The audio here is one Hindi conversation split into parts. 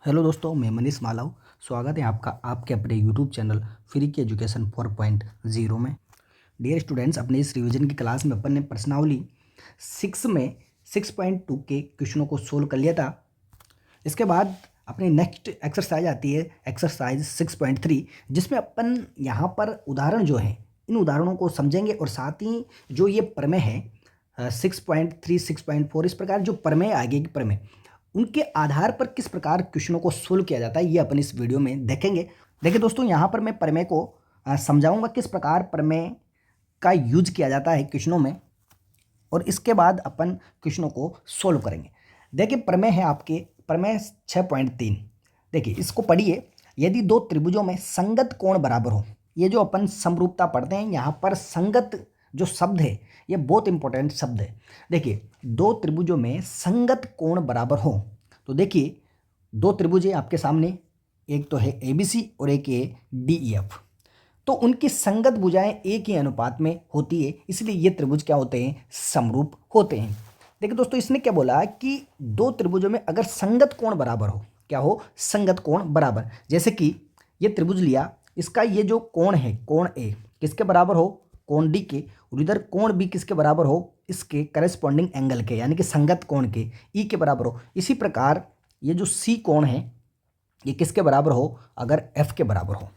हेलो दोस्तों, मैं मनीष मालव। स्वागत है आपका आपके अपने यूट्यूब चैनल फ्री की एजुकेशन 4.0 में। डियर स्टूडेंट्स, अपने इस रिवीजन की क्लास में अपन ने प्रश्नावली 6 में 6.2 के क्वेश्चनों को सोल्व कर लिया था। इसके बाद अपनी नेक्स्ट एक्सरसाइज आती है एक्सरसाइज 6.3, जिसमें अपन यहाँ पर उदाहरण जो है इन उदाहरणों को समझेंगे और साथ ही जो ये प्रमेय है 6.3 6.4 इस प्रकार जो प्रमेय आगे की प्रमेय उनके आधार पर किस प्रकार क्वेश्चनों को सोल्व किया जाता है ये अपन इस वीडियो में देखेंगे। देखिए दोस्तों, यहाँ पर मैं प्रमेय को समझाऊंगा किस प्रकार प्रमेय का यूज किया जाता है क्वेश्चनों में, और इसके बाद अपन क्वेश्चनों को सोल्व करेंगे। देखिए प्रमेय है आपके प्रमेय 6.3। देखिए इसको पढ़िए। यदि दो त्रिभुजों में संगत कोण बराबर हो, ये जो अपन समरूपता पढ़ते हैं यहाँ पर संगत जो शब्द है ये बहुत इंपॉर्टेंट शब्द है। देखिए दो त्रिभुजों में संगत कोण बराबर हो, तो देखिए दो त्रिभुज है आपके सामने, एक तो है ABC और एक है DEF। तो उनकी संगत भुजाएं एक ही अनुपात में होती है, इसलिए ये त्रिभुज क्या होते हैं, समरूप होते हैं। देखिए दोस्तों, इसने क्या बोला कि दो त्रिभुजों में अगर संगत कोण बराबर हो, क्या हो, संगत कोण बराबर। जैसे कि ये त्रिभुज लिया, इसका ये जो कोण है कोण A किसके बराबर हो, कोण D के, और इधर कोण B किसके बराबर हो, इसके करेस्पॉन्डिंग एंगल के यानी कि संगत कोण के E के बराबर हो। इसी प्रकार ये जो C कोण है ये किसके बराबर हो, अगर F के बराबर हो।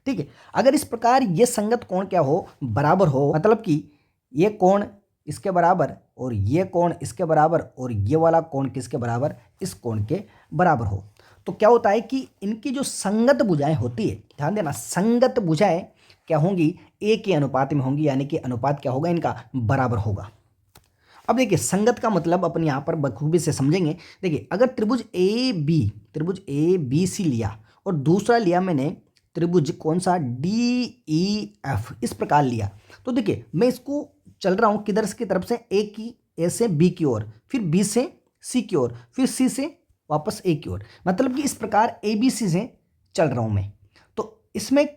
ठीक है, अगर इस प्रकार ये संगत कोण क्या हो, बराबर हो, मतलब कि ये कोण इसके बराबर और ये कोण इसके बराबर और ये वाला कोण किसके बराबर, इस कोण के बराबर हो, तो क्या होता है कि इनकी जो संगत भुजाएं होती है, ध्यान देना, संगत भुजाएं क्या होंगी, एक ही अनुपात में होंगी, यानी कि अनुपात क्या होगा, इनका बराबर होगा। अब देखिए संगत का मतलब अपन यहाँ पर बखूबी से समझेंगे। देखिए अगर त्रिभुज ए बी सी लिया और दूसरा लिया मैंने त्रिभुज कौन सा, DEF, इस प्रकार लिया, तो देखिए मैं इसको चल रहा हूँ किधर की तरफ से, ए से बी की ओर, फिर बी से सी की ओर, फिर सी से वापस ए की ओर, मतलब कि इस प्रकार ABC से चल रहा हूँ मैं। तो इसमें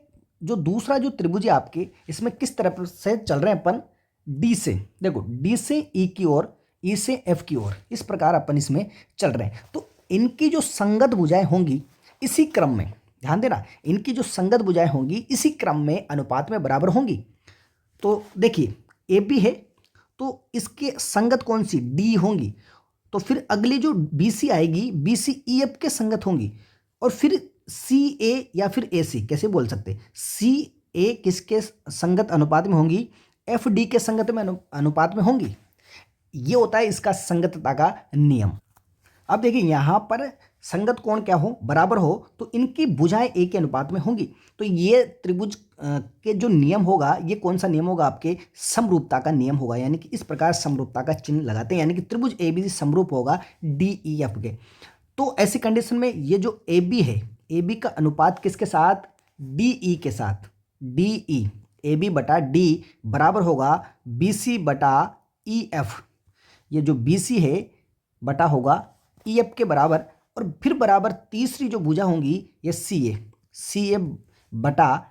जो दूसरा जो त्रिभुज है आपके, इसमें किस तरफ से चल रहे हैं अपन, डी से, देखो डी से ई की ओर, ई से एफ की ओर, इस प्रकार अपन इसमें चल रहे हैं। तो इनकी जो संगत भुजाएं होंगी इसी क्रम में, ध्यान देना, इनकी जो संगत भुजाएं होंगी इसी क्रम में अनुपात में बराबर होंगी। तो देखिए ए बी है तो इसके संगत कौन सी, डी होंगी, तो फिर अगली जो बी सी आएगी, बी सी ई एफ के संगत होंगी, और फिर सी ए या फिर ए सी, कैसे बोल सकते, सी ए किसके संगत अनुपात में होंगी, एफ डी के संगत में अनुपात में होंगी। ये होता है इसका संगतता का नियम। अब देखिए यहाँ पर संगत कोण क्या हो, बराबर हो, तो इनकी भुजाएं एक के अनुपात में होंगी। तो ये त्रिभुज के जो नियम होगा, ये कौन सा नियम होगा, आपके समरूपता का नियम होगा, यानी कि इस प्रकार समरूपता का चिन्ह लगाते हैं, यानी कि त्रिभुज ABC समरूप होगा DEF के। तो ऐसी कंडीशन में ये जो AB है, AB का अनुपात किसके साथ, DE के साथ, DE AB बटा D बराबर होगा BC बटा EF, ये जो BC है बटा होगा EF के बराबर, और फिर बराबर तीसरी जो भुजा होंगी ये CA बटा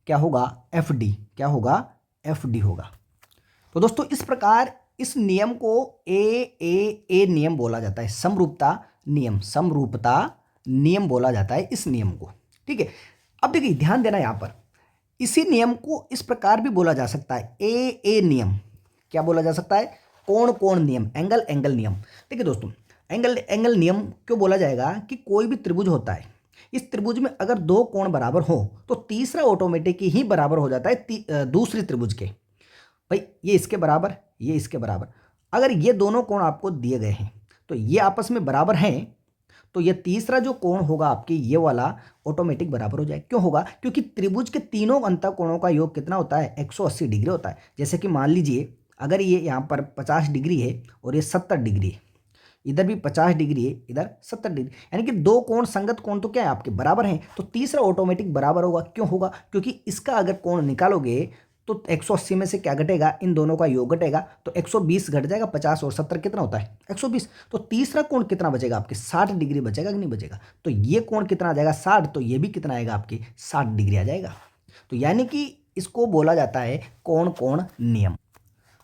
क्या होगा, FD, क्या होगा, FD होगा। तो दोस्तों इस प्रकार इस नियम को ए नियम बोला जाता है, समरूपता नियम बोला जाता है इस नियम को। ठीक है, अब देखिए ध्यान देना, यहाँ पर इसी नियम को इस प्रकार भी बोला जा सकता है, ए नियम, क्या बोला जा सकता है, कोण नियम, एंगल नियम। देखिए दोस्तों एंगल नियम क्यों बोला जाएगा कि कोई भी त्रिभुज होता है, इस त्रिभुज में अगर दो कोण बराबर हो तो तीसरा ऑटोमेटिक ही बराबर हो जाता है दूसरी त्रिभुज के। भाई ये इसके बराबर, ये इसके बराबर, अगर ये दोनों कोण आपको दिए गए हैं तो ये आपस में बराबर हैं, तो ये तीसरा जो कोण होगा आपके, ये वाला ऑटोमेटिक बराबर हो जाए। क्यों होगा, क्योंकि त्रिभुज के तीनों अंतःकोणों का योग कितना होता है, 180 डिग्री होता है। जैसे कि मान लीजिए अगर ये यहाँ पर 50 डिग्री है और ये 70 डिग्री है, इधर भी 50 डिग्री है, इधर 70 डिग्री, यानी कि दो कोण संगत कोण तो क्या है आपके, बराबर हैं, तो तीसरा ऑटोमेटिक बराबर होगा। क्यों होगा, क्योंकि इसका अगर कोण निकालोगे तो 180 में से क्या घटेगा, इन दोनों का योग घटेगा, तो 120 घट जाएगा, 50 और 70 कितना होता है, 120। तो तीसरा कोण कितना बचेगा आपके, 60 डिग्री बचेगा कि नहीं बचेगा, तो ये कोण कितना आ जाएगा, 60, तो ये भी कितना आएगा आपके 60 डिग्री आ जाएगा। तो यानी कि इसको बोला जाता है कोण नियम।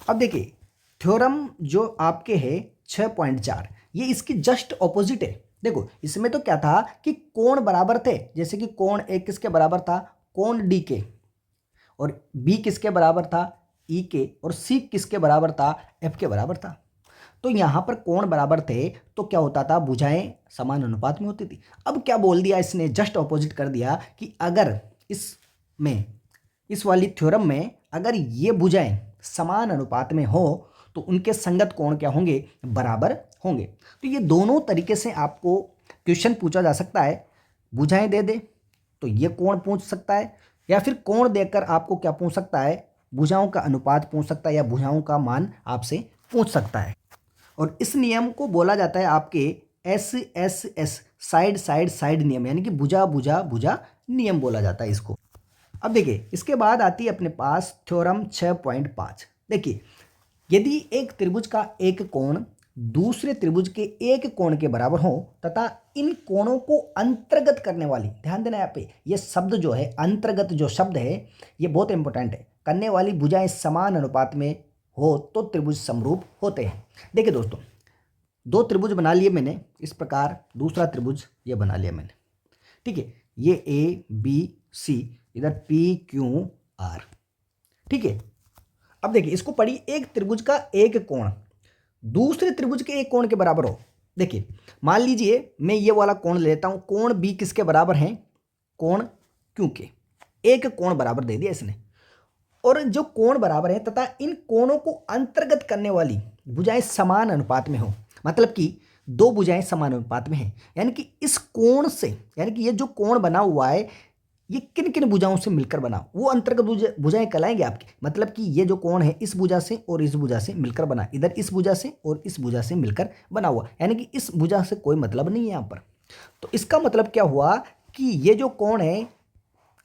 अब देखिए थ्योरम जो आपके है 6.4, ये इसकी जस्ट ऑपोजिट है, देखो इसमें तो क्या था कि कोण बराबर थे, जैसे कि कोण ए किसके बराबर था, कोण डी के, और बी किसके बराबर था, ई के, और सी किसके बराबर था, एफ के बराबर था। तो यहाँ पर कोण बराबर थे तो क्या होता था, भुजाएं समान अनुपात में होती थी। अब क्या बोल दिया इसने, जस्ट ऑपोजिट कर दिया कि अगर इसमें, इस वाली थ्योरम में अगर ये भुजाएं समान अनुपात में हो तो उनके संगत कोण क्या होंगे, बराबर होंगे। तो ये दोनों तरीके से आपको क्वेश्चन पूछा जा सकता है, भुजाएं दे दे तो ये कोण पूछ सकता है, या फिर कोण देकर आपको क्या पूछ सकता है, भुजाओं का अनुपात पूछ सकता है, या भुजाओं का मान आपसे पूछ सकता है। और इस नियम को बोला जाता है आपके SSS, साइड साइड साइड नियम, यानी कि भुजा भुजा भुजा नियम बोला जाता है इसको। अब देखिए इसके बाद आती है अपने पास थ्योरम 6.5। देखिए यदि एक त्रिभुज का एक कोण दूसरे त्रिभुज के एक कोण के बराबर हो तथा इन कोणों को अंतर्गत करने वाली, ध्यान देना यहाँ पे, ये शब्द जो है अंतर्गत जो शब्द है ये बहुत इंपॉर्टेंट है, करने वाली भुजाएं समान अनुपात में हो तो त्रिभुज समरूप होते हैं। देखिए दोस्तों, दो त्रिभुज बना लिए मैंने इस प्रकार, दूसरा त्रिभुज ये बना लिया मैंने, ठीक है, ये ABC, इधर PQR, ठीक है। अब देखिए इसको पढ़िए, एक त्रिभुज का एक कोण दूसरे त्रिभुज के एक कोण के बराबर हो। देखिए मान लीजिए मैं ये वाला कोण लेता हूं, कोण B किसके बराबर है, कोण Q के, एक कोण बराबर दे दिया इसने, और जो कोण बराबर है तथा इन कोणों को अंतर्गत करने वाली भुजाएं समान अनुपात में हो, मतलब कि दो भुजाएं समान अनुपात में हैं, यानी कि इस कोण से, यानी कि ये जो कोण बना हुआ है ये किन किन भुजाओं से मिलकर बना, वो अंतर्गत भुजाएं कहलाएंगे आपकी, मतलब कि ये जो कोण है इस भुजा से और इस भुजा से मिलकर बना, इधर इस भुजा से और इस भुजा से मिलकर बना हुआ, यानी कि इस भुजा से कोई मतलब नहीं है यहाँ पर। तो इसका मतलब क्या हुआ कि ये जो कोण है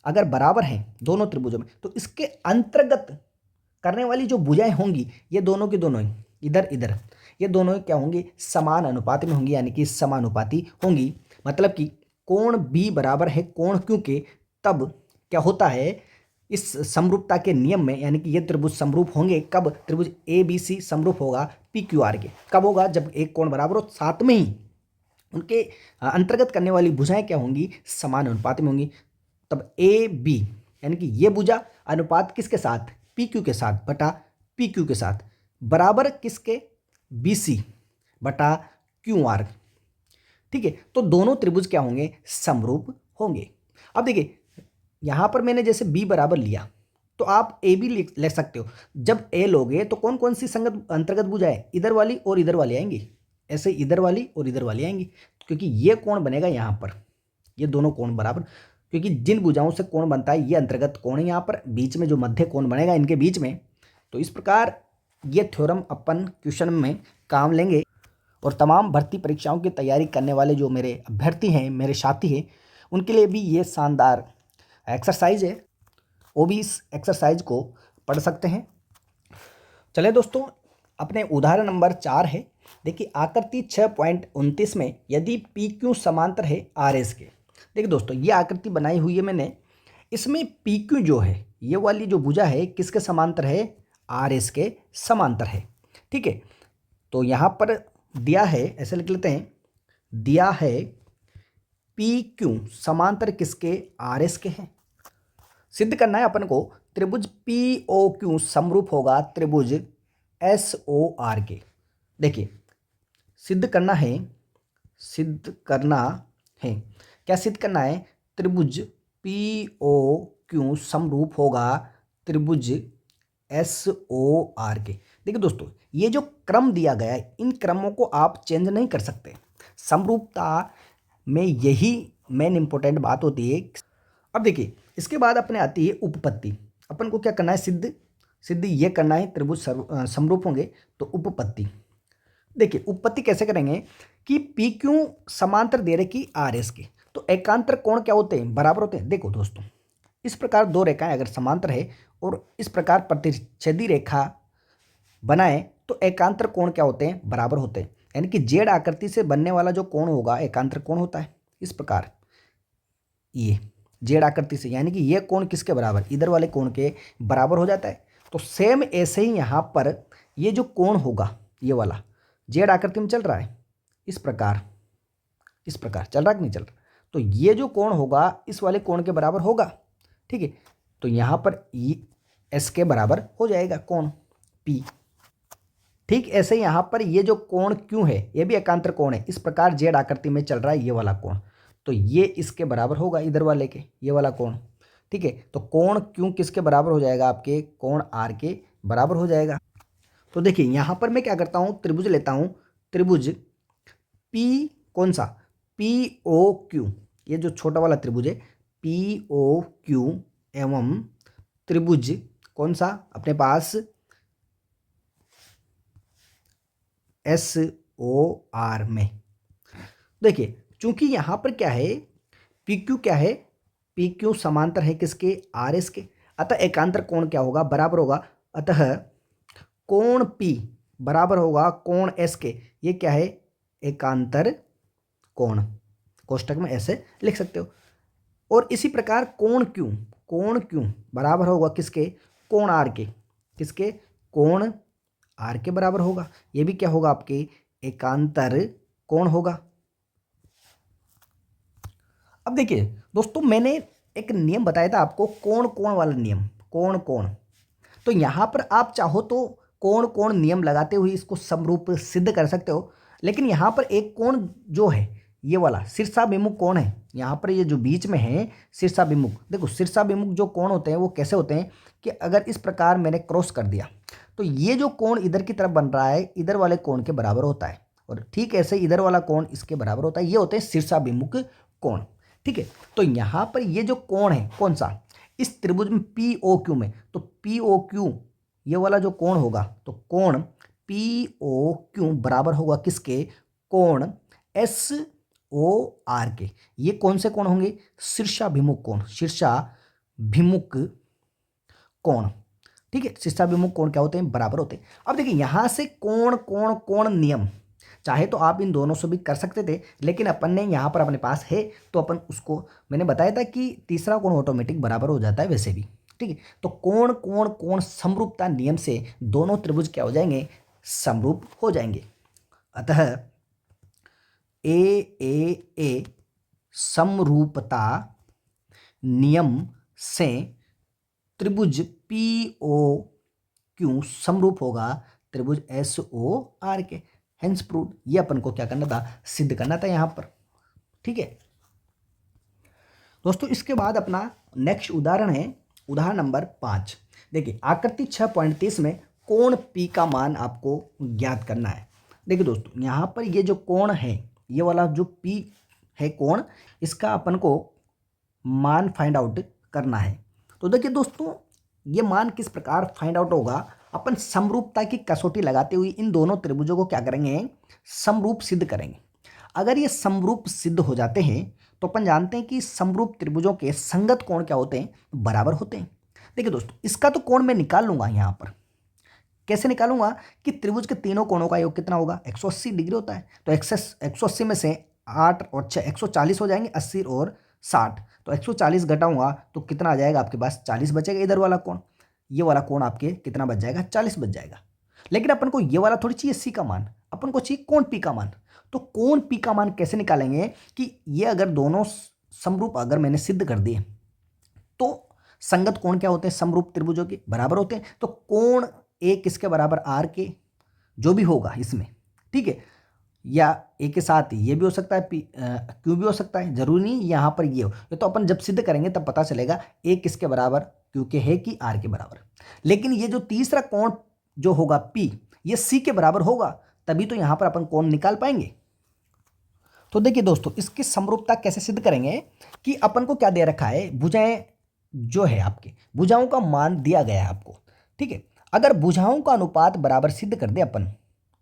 अगर बराबर हैं दोनों त्रिभुजों में तो इसके अंतर्गत करने वाली जो भुजाएं होंगी ये दोनों की दोनों ही, इधर इधर, ये दोनों क्या होंगी, समान अनुपात में होंगी, यानी कि समानुपाती होंगी। मतलब कि कोण B बराबर है कोण Q के, तब क्या होता है इस समरूपता के नियम में, यानी कि ये त्रिभुज समरूप होंगे कब, त्रिभुज ABC समरूप होगा PQR के, कब होगा, जब एक कोण बराबर हो, साथ में ही उनके अंतर्गत करने वाली भुजाएं क्या होंगी, समान अनुपात में होंगी। तब AB यानी कि ये भुजा अनुपात किसके साथ, PQ के साथ बटा PQ के साथ, बराबर किसके, BC बटा QR, ठीक है। तो दोनों त्रिभुज क्या होंगे, समरूप होंगे। अब देखिए यहाँ पर मैंने जैसे B बराबर लिया तो आप AB ले सकते हो। जब A लोगे तो कौन कौन सी संगत अंतर्गत भुजाएं, इधर वाली और इधर वाली आएंगी, ऐसे इधर वाली और इधर वाली आएंगी, क्योंकि ये कोण बनेगा यहाँ पर, ये दोनों कोण बराबर, क्योंकि जिन भुजाओं से कोण बनता है ये अंतर्गत कोण है यहाँ पर, बीच में जो मध्य कोण बनेगा इनके बीच में। तो इस प्रकार ये थ्योरम अपन क्वेश्चन में काम लेंगे, और तमाम भर्ती परीक्षाओं की तैयारी करने वाले जो मेरे अभ्यर्थी हैं, मेरे साथी हैं, उनके लिए भी ये शानदार एक्सरसाइज है, वो भी इस एक्सरसाइज को पढ़ सकते हैं। चले दोस्तों, अपने उदाहरण नंबर 4 है। देखिए आकृति 6.29 में यदि PQ समांतर है RS के। देखिए दोस्तों ये आकृति बनाई हुई है मैंने, इसमें PQ जो है ये वाली जो भुजा है किसके समांतर है, RS के समांतर है, ठीक है। तो यहाँ पर दिया है, ऐसे लिख लेते हैं, दिया है PQ समांतर किसके, RS के हैं। सिद्ध करना है अपन को त्रिभुज POQ समरूप होगा त्रिभुज SOR के। देखिए सिद्ध करना है, क्या सिद्ध करना है, त्रिभुज POQ समरूप होगा त्रिभुज SOR के। देखिए दोस्तों ये जो क्रम दिया गया है इन क्रमों को आप चेंज नहीं कर सकते, समरूपता में यही मेन इंपॉर्टेंट बात होती है। अब देखिए इसके बाद अपने आती है उपपत्ति, अपन को क्या करना है, सिद्ध ये करना है त्रिभुज समरूप होंगे, तो उपपत्ति। देखिए उपपत्ति कैसे करेंगे कि PQ समांतर दे रखी RS के, तो एकांतर कोण क्या होते हैं, बराबर होते हैं। देखो दोस्तों इस प्रकार दो रेखाएं अगर समांतर है और इस प्रकार प्रतिच्छेदी रेखा बनाए तो एकांतर कोण क्या होते हैं, बराबर होते हैं, यानी कि जेड आकृति से बनने वाला जो कोण होगा एकांतर कोण होता है। इस प्रकार ये जेड आकृति से, यानी कि ये कोण किसके बराबर, इधर वाले कोण के बराबर हो जाता है। तो सेम ऐसे ही यहाँ पर ये जो कोण होगा ये वाला जेड आकृति में चल रहा है, इस इस प्रकार चल रहा कि नहीं चल रहा। तो ये जो कोण होगा इस वाले कोण के बराबर होगा, ठीक है। तो यहाँ पर ये एस के बराबर हो जाएगा कोण पी। ठीक ऐसे यहाँ पर ये जो कोण क्यू है ये भी एकांतर कोण है, इस प्रकार जेड आकृति में चल रहा है ये वाला कोण, तो ये इसके बराबर होगा इधर वाले के, ये वाला कोण, ठीक है। तो कोण क्यू किसके बराबर हो जाएगा, आपके कोण आर के बराबर हो जाएगा। तो देखिए यहाँ पर मैं क्या करता हूँ, त्रिभुज लेता हूँ, त्रिभुज पी कौन सा, पी ओ क्यू, ये जो छोटा वाला त्रिभुज है पी ओ क्यू एवं त्रिभुज कौन सा अपने पास एस ओ आर में। देखिए चूंकि यहाँ पर क्या है, पी क्यू क्या है, पी क्यू समांतर है किसके, आर एस के, अतः एकांतर कोण क्या होगा, बराबर होगा, अतः कोण पी बराबर होगा कोण एस के, ये क्या है एकांतर कोण, कोष्टक में ऐसे लिख सकते हो। और इसी प्रकार कोण क्यू बराबर होगा किसके, कोण आर के, किसके, कोण आर के बराबर होगा, ये भी क्या होगा आपके एकांतर कोण होगा। अब देखिए दोस्तों मैंने एक नियम बताया था आपको, कोण कोण वाला नियम, कोण कोण, तो यहाँ पर आप चाहो तो कोण कोण नियम लगाते हुए इसको समरूप सिद्ध कर सकते हो, लेकिन यहाँ पर एक कोण जो है ये वाला शीर्षाभिमुख कोण है, यहाँ पर ये जो बीच में है शीर्षाभिमुख, देखो शीर्षाभिमुख जो कोण होते हैं वो कैसे होते हैं कि अगर इस प्रकार मैंने क्रॉस कर दिया तो ये जो कोण इधर की तरफ बन रहा है इधर वाले कोण के बराबर होता है, और ठीक ऐसे इधर वाला कोण इसके बराबर होता है, ये होते हैं शीर्षाभिमुख कोण, ठीक है। तो यहाँ पर ये जो कोण है कौन सा, इस त्रिभुज में पी ओ क्यू में, तो पी ओ क्यू ये वाला जो कोण होगा, तो कोण पी ओ क्यू बराबर होगा किसके, कोण एस ओ आर के। ये कौन से कोण होंगे, शीर्षाभिमुख कोण, शीर्षाभिमुख कोण, ठीक है। शीर्षाभिमुख कोण क्या होते हैं, बराबर होते हैं। अब देखिए यहाँ से कोण कोण कोण नियम चाहे तो आप इन दोनों से भी कर सकते थे, लेकिन अपन ने यहाँ पर अपने पास है तो अपन उसको, मैंने बताया था कि तीसरा कोण ऑटोमेटिक बराबर हो जाता है वैसे भी, ठीक है। तो कोण कोण कोण समरूपता नियम से दोनों त्रिभुज क्या हो जाएंगे, समरूप हो जाएंगे। अतः ए समरूपता नियम से त्रिभुज पी ओ क्यू समरूप होगा त्रिभुज एस ओ आर के, हेंस प्रूव्ड। ये अपन को क्या करना था, सिद्ध करना था यहाँ पर, ठीक है दोस्तों। इसके बाद अपना नेक्स्ट उदाहरण है उदाहरण नंबर 5। देखिए आकृति 6.30 में कोण पी का मान आपको ज्ञात करना है। देखिए दोस्तों यहाँ पर ये जो कोण है, ये वाला जो पी है कोण, इसका अपन को मान फाइंड आउट करना है। तो देखिए दोस्तों ये मान किस प्रकार फाइंड आउट होगा, अपन समरूपता की कसौटी लगाते हुए इन दोनों त्रिभुजों को क्या करेंगे, समरूप सिद्ध करेंगे। अगर ये समरूप सिद्ध हो जाते हैं तो अपन जानते हैं कि समरूप त्रिभुजों के संगत कोण क्या होते हैं, बराबर होते हैं। देखिए दोस्तों इसका तो कोण मैं निकाल लूंगा, यहाँ पर कैसे निकालूंगा कि त्रिभुज के तीनों कोणों का योग कितना होगा, 180 डिग्री होता है। तो 180 में से 8 और 6 140 हो जाएंगे, 80 और 60, तो 140 घटाऊंगा तो कितना आ जाएगा आपके पास, 40 बचेगा। इधर वाला कोण, ये वाला कोण आपके कितना बच जाएगा, 40 बच जाएगा। लेकिन अपन को ये वाला थोड़ी चाहिए सी का मान, अपन को चाहिए कोण पी का मान। तो कोण पी का मान कैसे निकालेंगे कि ये अगर दोनों समरूप अगर मैंने सिद्ध कर दिए तो संगत कोण क्या होते हैं, समरूप त्रिभुजों के बराबर होते हैं। तो कोण ए किसके बराबर, आर के, जो भी होगा इसमें, ठीक है। या ए के साथ ये भी हो सकता है, पी क्यू भी हो सकता है, जरूरी नहीं यहाँ पर ये हो। ये तो अपन जब सिद्ध करेंगे तब पता चलेगा ए किसके बराबर, क्यू के है कि आर के बराबर। लेकिन ये जो तीसरा कोण जो होगा पी, ये सी के बराबर होगा, तभी तो यहाँ पर अपन कोण निकाल पाएंगे। तो देखिए दोस्तों इसकी समरूपता कैसे सिद्ध करेंगे कि अपन को क्या दे रखा है, भुजाएं जो है आपके, भुजाओं का मान दिया गया है आपको, ठीक है। अगर भुजाओं का अनुपात बराबर सिद्ध कर दें अपन,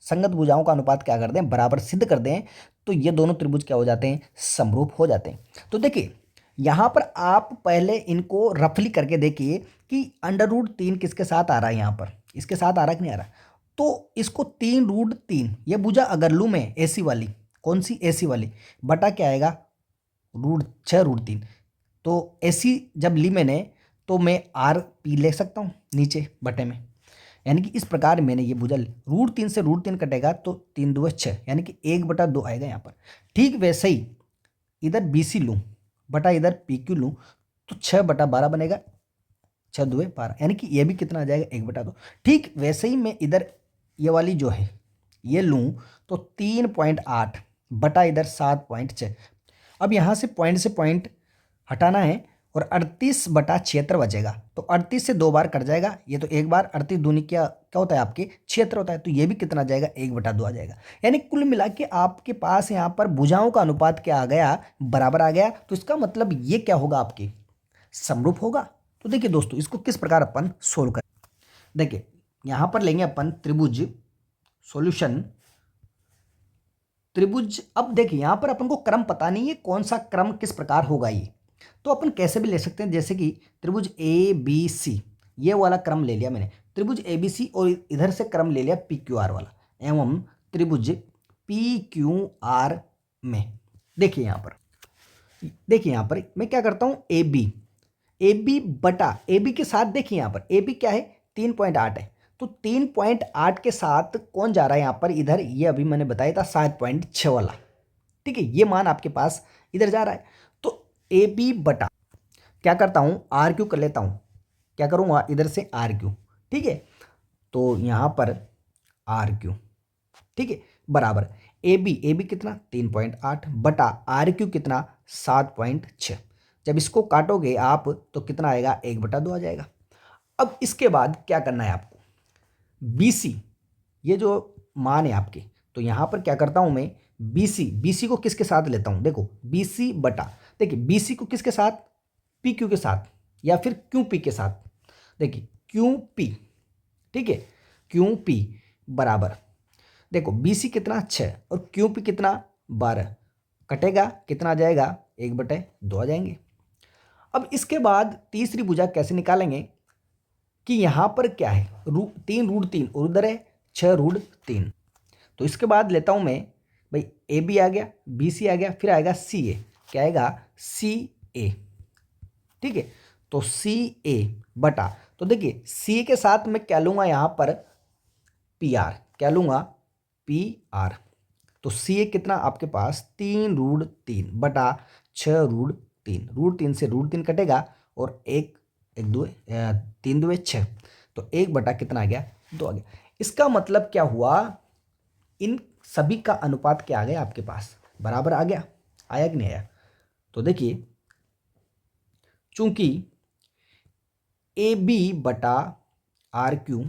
संगत भुजाओं का अनुपात क्या कर दें, बराबर सिद्ध कर दें, तो ये दोनों त्रिभुज क्या हो जाते हैं, समरूप हो जाते हैं। तो देखिए यहाँ पर आप पहले इनको रफली करके देखिए कि √3 किसके साथ आ रहा है, यहाँ पर इसके साथ आ रहा है कि नहीं आ रहा। तो इसको 3√3 ये भुजा अगर लूँ मैं ऐसी वाली, कौन सी, ऐसी वाली, बटा क्या आएगा, √6√3। तो ऐसी जब ली मैंने तो मैं आर पी ले सकता हूँ नीचे बटे में, यानी कि इस प्रकार मैंने ये भुजा √3 से √3 कटेगा तो 3 2 6, यानी कि 1/2 आएगा यहाँ पर। ठीक वैसे ही इधर बी सी लूँ बटा इधर पी क्यू लूँ तो 6/12 बनेगा, 6×2 = 12, यानी कि ये भी कितना आ जाएगा 1/2। ठीक वैसे ही मैं इधर ये वाली जो है ये लूँ तो 3.8 बटा इधर 7.6। अब यहाँ से पॉइंट हटाना है और 38/76 बचेगा, तो 38 से 2 बार कट जाएगा, ये तो एक बार, 38 दूनी क्या क्या होता है आपके 76 होता है, तो ये भी कितना आ जाएगा 1/2 आ जाएगा। यानी कुल मिला के आपके पास यहाँ पर भुजाओं का अनुपात क्या आ गया, बराबर आ गया। तो इसका मतलब ये क्या होगा आपके समरूप होगा। तो देखिए दोस्तों इसको किस प्रकार अपन सोल्व करें। देखिए यहाँ पर लेंगे अपन त्रिभुज सॉल्यूशन त्रिभुज। अब देखिए यहाँ पर अपन को क्रम पता नहीं है कौन सा क्रम किस प्रकार होगा ये, तो अपन कैसे भी ले सकते हैं, जैसे कि त्रिभुज ए बी सी ये वाला क्रम ले लिया मैंने, त्रिभुज ए बी सी और इधर से क्रम ले लिया पी क्यू आर वाला, एवं त्रिभुज पी क्यू आर में देखिए यहाँ पर मैं क्या करता हूँ, ए बी बटा ए बी के साथ देखिए यहाँ पर ए बी क्या है 3.8 है, तो 3.8 के साथ कौन जा रहा है यहाँ पर, इधर ये अभी मैंने बताया था 7.6 वाला, ठीक है, ये मान आपके पास इधर जा रहा है। तो ए बी बटा क्या करता हूँ आर क्यू कर लेता हूँ, क्या करूँगा इधर से आर क्यू, ठीक है, तो यहाँ पर आर क्यू, ठीक है, बराबर ए बी कितना 3.8 बटा आर क्यू कितना 7.6। जब इसको काटोगे आप तो कितना आएगा 1/2 आ जाएगा। अब इसके बाद क्या करना है आपको, बी सी ये जो मान है आपके, तो यहाँ पर क्या करता हूँ मैं बी सी को किसके साथ लेता हूँ, देखो बी सी बटा, देखिए बी सी को किसके साथ, पी क्यू के साथ या फिर क्यू पी के साथ, देखिए क्यू पी, ठीक है, क्यू पी बराबर, देखो बी सी कितना 6 और क्यू पी कितना 12, कटेगा कितना आ जाएगा 1/2 आ जाएंगे। अब इसके बाद तीसरी भुजा कैसे निकालेंगे कि यहाँ पर क्या है 3√3 और उधर है 6√3, तो इसके बाद लेता हूँ मैं भाई ए बी आ गया, बी सी आ गया, फिर आएगा सी ए, क्या आएगा सी ए, ठीक है, तो सी ए बटा, तो देखिए सी के साथ मैं क्या लूँगा यहाँ पर पी आर, क्या लूँगा पी आर, तो सी ए कितना आपके पास 3√3 बटा 6√3, √3 से √3 कटेगा और एक 3×2 = 6, तो 1 बटा कितना आ गया 2 आ गया। इसका मतलब क्या हुआ, इन सभी का अनुपात क्या आ गया आपके पास बराबर आ गया, आया कि नहीं आया। तो देखिए चूंकि ए बी बटा आर क्यू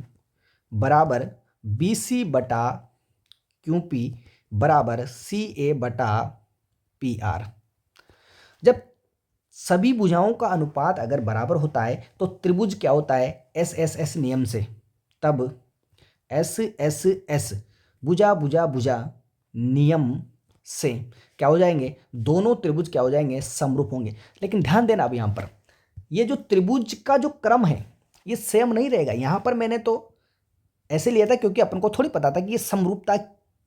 बराबर बी सी बटा क्यू पी बराबर सी ए बटा पी आर, जब सभी भुजाओं का अनुपात अगर बराबर होता है तो त्रिभुज क्या होता है एस एस एस नियम से, तब एस एस एस भुजा भुजा भुजा नियम से क्या हो जाएंगे, दोनों त्रिभुज क्या हो जाएंगे समरूप होंगे। लेकिन ध्यान देना अब यहाँ पर ये जो त्रिभुज का जो क्रम है ये सेम नहीं रहेगा। यहाँ पर मैंने तो ऐसे लिया था क्योंकि अपन को थोड़ी पता था कि ये समरूपता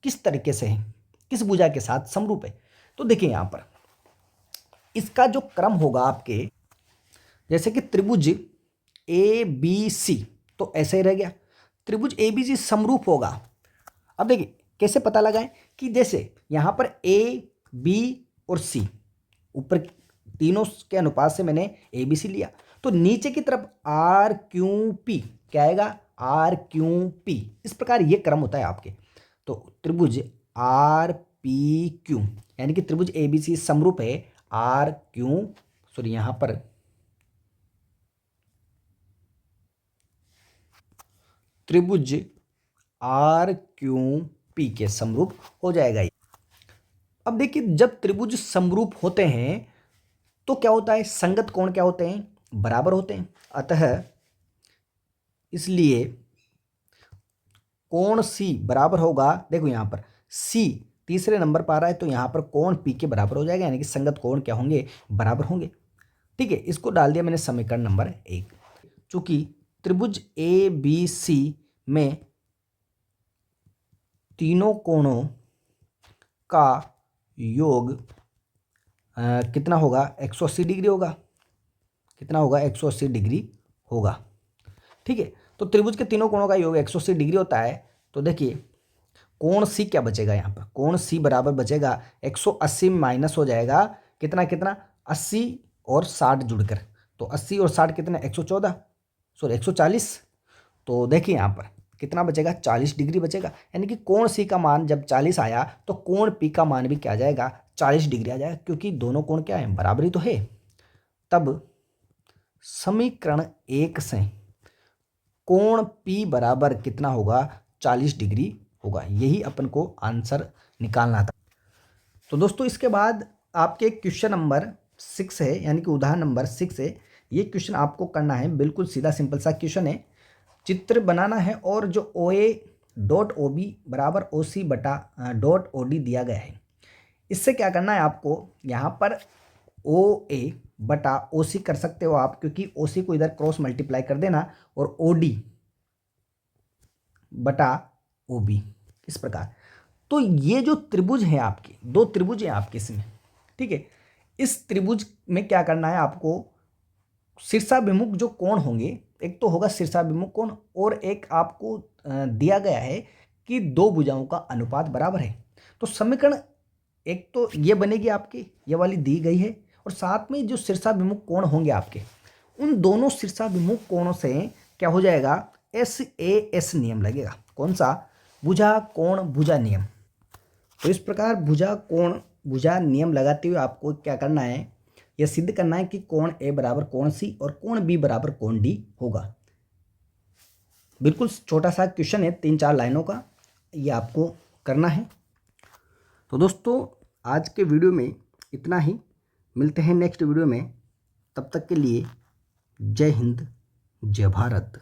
किस तरीके से है, किस भुजा के साथ समरूप है। तो देखिए यहाँ पर इसका जो क्रम होगा आपके, जैसे कि त्रिभुज ए बी सी तो ऐसे ही रह गया, त्रिभुज ए बी सी समरूप होगा। अब देखिए कैसे पता लगाएं कि जैसे यहाँ पर ए बी और सी ऊपर तीनों के अनुपात से मैंने ए बी सी लिया, तो नीचे की तरफ आर क्यू पी क्या आएगा आर क्यू पी, इस प्रकार ये क्रम होता है आपके। तो त्रिभुज आर पी क्यू यानी कि त्रिभुज ए बी सी समरूप है आर क्यू, सॉरी यहाँ पर त्रिभुज आर क्यू पी के समरूप हो जाएगा ये। अब देखिए जब त्रिभुज समरूप होते हैं तो क्या होता है, संगत कोण क्या होते हैं बराबर होते हैं, अतः इसलिए कोण सी बराबर होगा, देखो यहाँ पर सी तीसरे नंबर पर आ रहा है तो यहाँ पर कोण पी के बराबर हो जाएगा, यानी कि संगत कोण क्या होंगे बराबर होंगे। ठीक है, इसको डाल दिया मैंने समीकरण नंबर 1। चूंकि त्रिभुज ए बी सी में तीनों कोणों का योग कितना होगा 180 डिग्री होगा, कितना होगा 180 डिग्री होगा। ठीक है, तो त्रिभुज के तीनों कोणों का योग 180 डिग्री होता है। तो देखिए कोण सी क्या बचेगा, यहाँ पर कोण सी बराबर बचेगा 180 में माइनस हो जाएगा कितना कितना 80 और 60 जुड़कर, तो 80 और 60 कितना 114, सॉरी 140। तो देखिए यहाँ पर कितना बचेगा 40 डिग्री बचेगा, यानी कि कोण सी का मान जब 40 आया तो कोण पी का मान भी क्या आ जाएगा 40 डिग्री आ जाएगा, क्योंकि दोनों कोण क्या है बराबरी तो है। तब समीकरण 1 से कोण पी बराबर कितना होगा 40 डिग्री होगा, यही अपन को आंसर निकालना था। तो दोस्तों इसके बाद आपके क्वेश्चन नंबर 6 है, यानी कि उदाहरण नंबर 6 है। ये क्वेश्चन आपको करना है, बिल्कुल सीधा सिंपल सा क्वेश्चन है। चित्र बनाना है और जो OA डॉट OB बराबर OC बटा डॉट OD दिया गया है। इससे क्या करना है आपको, यहाँ पर OA बटा OC कर सकते हो आप, क्योंकि OC को इधर क्रॉस मल्टीप्लाई कर देना और OD बटा OB इस प्रकार। तो ये जो त्रिभुज है आपके, दो त्रिभुज है आपके इसमें, ठीक है। इस त्रिभुज में क्या करना है आपको, शीर्षाभिमुख जो कोण होंगे, एक तो होगा शीर्षाभिमुख कोण और एक आपको दिया गया है कि दो भुजाओं का अनुपात बराबर है। तो समीकरण एक तो ये बनेगी आपकी, ये वाली दी गई है, और साथ में जो शीर्षाभिमुख कोण होंगे आपके, उन दोनों शीर्षाभिमुख कोणों से क्या हो जाएगा SAS नियम लगेगा। कौन सा, भुजा कोण भुजा नियम। तो इस प्रकार भुजा कोण भुजा नियम लगाते हुए आपको क्या करना है, यह सिद्ध करना है कि कोण A बराबर कोण C और कोण B बराबर कोण D होगा। बिल्कुल छोटा सा क्वेश्चन है, 3-4 लाइनों का, ये आपको करना है। तो दोस्तों आज के वीडियो में इतना ही, मिलते हैं नेक्स्ट वीडियो में। तब तक के लिए जय हिंद जय भारत।